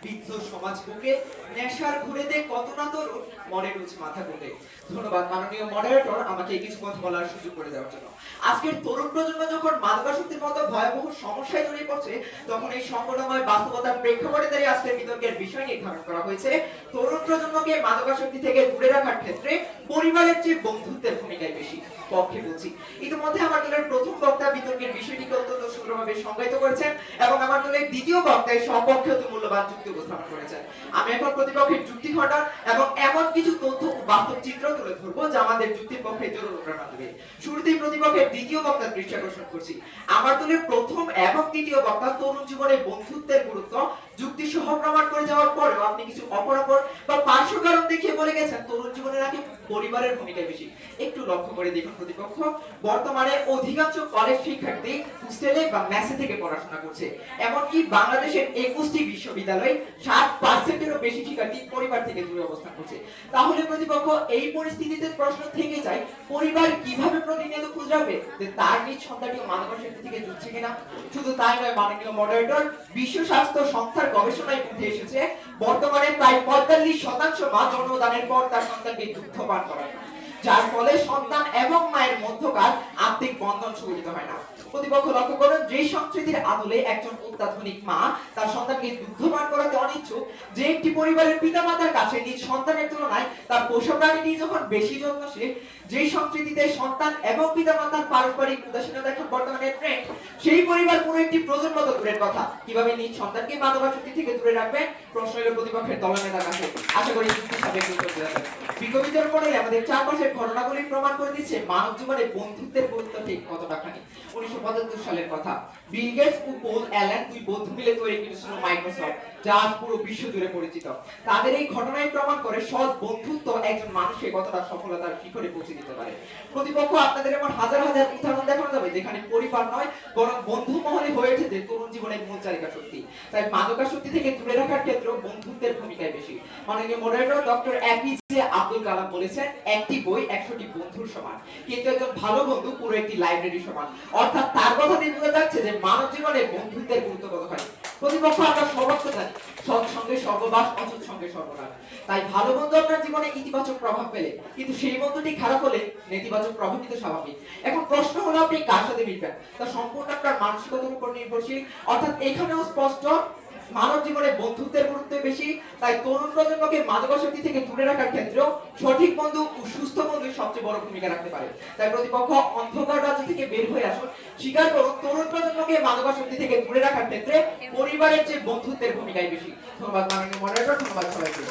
বৃদ্ধ সমাজ বুকে নেশার ঘুরেতে কত না তরুণ মনে রয়েছে মাথা ঘুরে। ধন্যবাদ মাননীয় মডারেটর আমাকে কিছু কথা বলার সুযোগ করে দেওয়ার জন্য। আজকের তরুণ প্রজন্ম যখন মাদকাসক্তির মতো ভয়াবহ সমস্যায় জড়িয়ে পড়ছে, তখন এই সংকটময় বাস্তবতার প্রেক্ষাপটে দাঁড়িয়ে আজকের বিতর্কের বিষয় নির্ধারণ করা হয়েছে তরুণ প্রজন্মকে মাদকাসক্তি থেকে দূরে রাখার ক্ষেত্রে পরিবারের চেয়ে বন্ধুত্বের ভূমিকায় বেশি। পক্ষে বলছি, ইতিমধ্যে আমার দলের প্রথম বক্তা বিতর্কের বিষয়টিকে অত্যন্ত সুন্দরভাবে সংজ্ঞায়িত করেছেন এবং আমার দলের দ্বিতীয় বক্তায় সপক্ষে অতি মূল্যবান যুক্তি উপস্থাপন করেছেন। আমি এখন প্রতিপক্ষের যুক্তি খণ্ডন এবং এমন কিছু তথ্য ও বাস্তব চিত্র তুলে ধরবো যা আমাদের যুক্তির পক্ষে জোরালো প্রমাণ দেবে। শুরুতেই প্রতিপক্ষের দ্বিতীয় বক্তার দৃষ্টি আকর্ষণ করছি। আমার দলের প্রথম এবং দ্বিতীয় বক্তা তরুণ জীবনে বন্ধুত্বের গুরুত্ব যুক্তি সহ প্রমাণ করে যাওয়ার পরেও আপনি কিছু অপরাপর বা পার্শ্ব কারণ দেখিয়ে বলে গেছেন তরুণ জীবনে নাকি পরিবারের ভূমিকা বেশি। একটু লক্ষ্য করে দেখুন প্রতিপক্ষ, বর্তমানে অধিকাংশ কলেজ শিক্ষার্থী হোস্টেলে বা মেসে থেকে পড়াশোনা করছে। এমনকি বাংলাদেশের 21টি বিশ্ববিদ্যালয়ে 60%-এরও বেশি শিক্ষার্থী পরিবার থেকে দূরে অবস্থান করছে। তাহলে প্রতিপক্ষ এই পরিস্থিতিতে প্রশ্ন থেকে যায়, পরিবার কিভাবে প্রতিনিয়ত খোঁজ রাখবে যে তার নিজ সন্তানটি মাদকাসক্তি থেকে যুদ্ধছে কিনা? শুধু তাই নয় মাননীয় মডারেটর, বিশ্ব স্বাস্থ্য সংস্থার গবেষণায় উঠে এসেছে বর্তমানে প্রায় 45% মা জন্মদানের পর তার সন্তানকে দুগ্ধ পান করায়, যার ফলে সন্তান এবং মায়ের মধ্যকার আত্মিক বন্ধন সুগঠিত হয় না। প্রতিপক্ষ লক্ষ্য করুন, যে সংস্কৃতির আদলে একজন অত্যাধুনিক মা তার সন্তানকে দুগ্ধপান করাতে অনিচ্ছুক, যে একটি পরিবারের পিতামাতার কাছে নিজ সন্তানের তুলনায় তার পোষা প্রাণীটি যখন বেশি যত্নশীল, যে সংস্কৃতিতে সন্তান এবং পিতামাতার পারস্পরিক উদাসীনতা এখন বর্তমানে ট্রেন্ড, সেই পরিবার পুরো একটি প্রজন্ম তো দূরের কথা কিভাবে নিজ সন্তানকে মাদকাসক্তি থেকে দূরে রাখবে? প্রশ্ন হলো প্রতিপক্ষের দলনেতার কাছে। আশা করি যুক্তি সাপেক্ষ উত্তর দেবেন। বিকবিতার পরে আমাদের চারপাশের ঘটনাগুলি প্রমাণ করে দিচ্ছে মানব জীবনে বন্ধুত্বের গুরুত্ব ঠিক কতটাখানি। 1975 সালের কথা, বিল গেটস ও পল অ্যালেন দুই বন্ধু মিলে তৈরি করেছিল মাইক্রোসফট, যা আজ পুরো বিশ্ব জুড়ে পরিচিত। তাদের এই ঘটনায় প্রমাণ করে সৎ বন্ধুত্ব একজন মানুষকে কতটা সফলতার শিখরে পৌঁছে দিতে পারে। প্রতিপক্ষ আপনাদের এমন হাজার হাজার উদাহরণ দেখানো যাবে যেখানে পরিবার নয় বরং বন্ধু মহলে হয়ে উঠেছে তরুণ জীবনের মূল চালিকা শক্তি। তাই মাদকাসক্তি থেকে দূরে রাখার ক্ষেত্রে বন্ধুত্বের ভূমিকায় বেশি। মাননীয় moderator doctor APJ Abdul Kalam বলেছেন, একটি বই 100টি বন্ধুর সমান, কিন্তু একজন ভালো বন্ধু পুরো একটি লাইব্রেরি সমান। অর্থাৎ তার কথা দিয়ে বোঝা যাচ্ছে যে মানব জীবনে বন্ধুত্বের গুরুত্ব কত হয়। প্রতিপক্ষ আমরা সর্বত্র জানি, সৎ সঙ্গে সর্ববাস, অসৎ সঙ্গে সর্বনাশ। তাই ভালো বন্ধু আপনার জীবনে ইতিবাচক প্রভাব ফেলে, কিন্তু সেই বন্ধুটি খারাপ হলে নেতিবাচক প্রভাব কিন্তু স্বাভাবিক। এখন প্রশ্ন হলো আপনি কার সাথে মিশবেন, তা সম্পূর্ণ আপনার মানসিকতার উপর নির্ভরশীল। অর্থাৎ এখানেও স্পষ্ট মানব জীবনে বন্ধুত্বের গুরুত্ব বেশি। তাই তরুণ প্রজন্মকে মাদকাসক্তি থেকে দূরে রাখার ক্ষেত্রেও সঠিক বন্ধু ও সুস্থ বন্ধু সবচেয়ে বড় ভূমিকা রাখতে পারে। তাই প্রতিপক্ষ অন্ধকার রাজ্য থেকে বের হয়ে আসুন, স্বীকার করুন তরুণ প্রজন্মকে মাদকাসক্তি থেকে দূরে রাখার ক্ষেত্রে পরিবারের চেয়ে বন্ধুত্বের ভূমিকাই বেশি। ধন্যবাদ মাননীয় মডারেটর, ধন্যবাদ সবাইকে।